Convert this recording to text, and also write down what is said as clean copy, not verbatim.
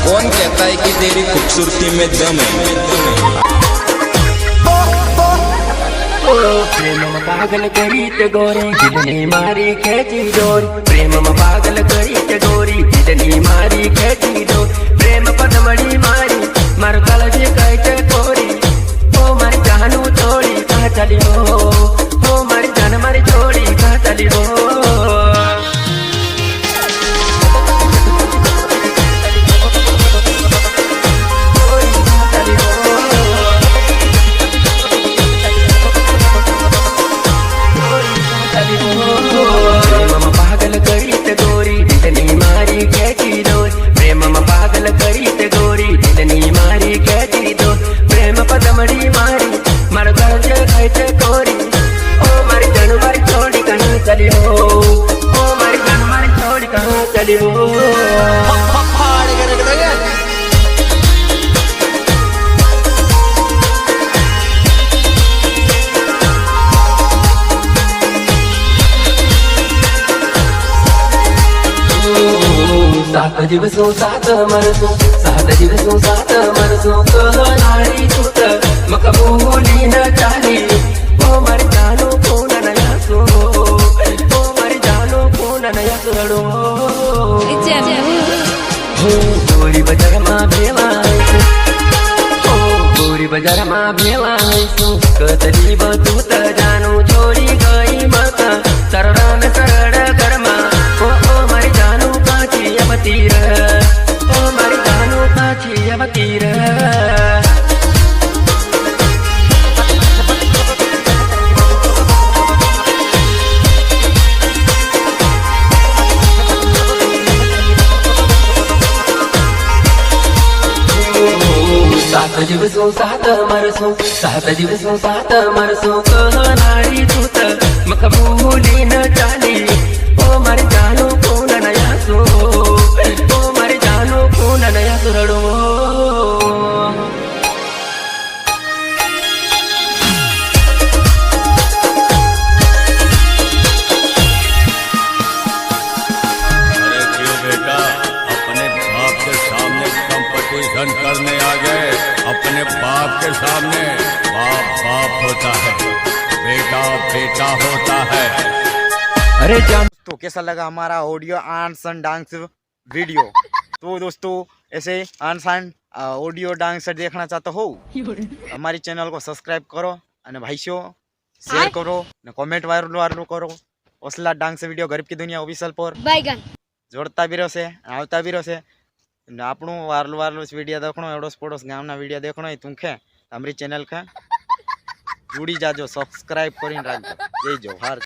कौन कहता है कि तेरी खूबसूरती में दम है। प्रेम में पागल करी ते गोरी दिलनी मारी खेची डोरी, प्रेम में पागल करी ते गोरी दिलनी मारी खेची डोरी, प्रेम पदमड़ी मारी मार काळजी कहते कोरी, ओ मारी जानू छोड़ी कहाँ चली हो मारी जान मारी छोड़ी कहाँ चली हो। सात दिवसों सात मरसों, सात दिवसों सात मरसों कहणारी तूत मक बोली न चाली, ओ मारी जानो कोण नया सो, ओ मारी जानो कोण नया सोडो हो गोरी बजार मा भेवायसो, हो गोरी बजार मा भेवायसो कतली बतूत जानो छोड़ी गई मका सरळ सरळ गरमा, ओ मारी जानो काची अवतीर, ओ मारी जानो काची अवतीर। सात दिवसों सात मरसों, सात दिवसों सात मरसों कहणारी तूत मक बोली न चाली, ओ मारी जानो कोण नया सो, ओ मारी जानो कोण नया सोडो। अरे क्यों बेटा अपने बाप के सामने कंपटीशन करने आ गए। अपने बाप के सामने बाप बाप होता है, बेटा बेटा होता है। अरे दोस्तों कैसा लगा हमारा audio arts and dance video. तो दोस्तों ऐसे आर्ट्स एंड ऑडियो डांस देखना चाहते हो हमारी चैनल को सब्सक्राइब करो અને ભાઈઓ શેર કરો ને કોમેન્ટ વાયરલ કરો। ઓસલા ડાન્સ વિડીયો ગરીબ की दुनिया ઓફિશિયલ પર જોડતા બી રહેશે આવતા બી રહેશે ને આપણું વારલું વિડીયો દેખણો એડોસ પડોસ ગામના વિડીયો દેખણો હોય તું ખે અમારી ચેનલ ખે जुड़ी जाजो सब्सक्राइब कर जय जोहार।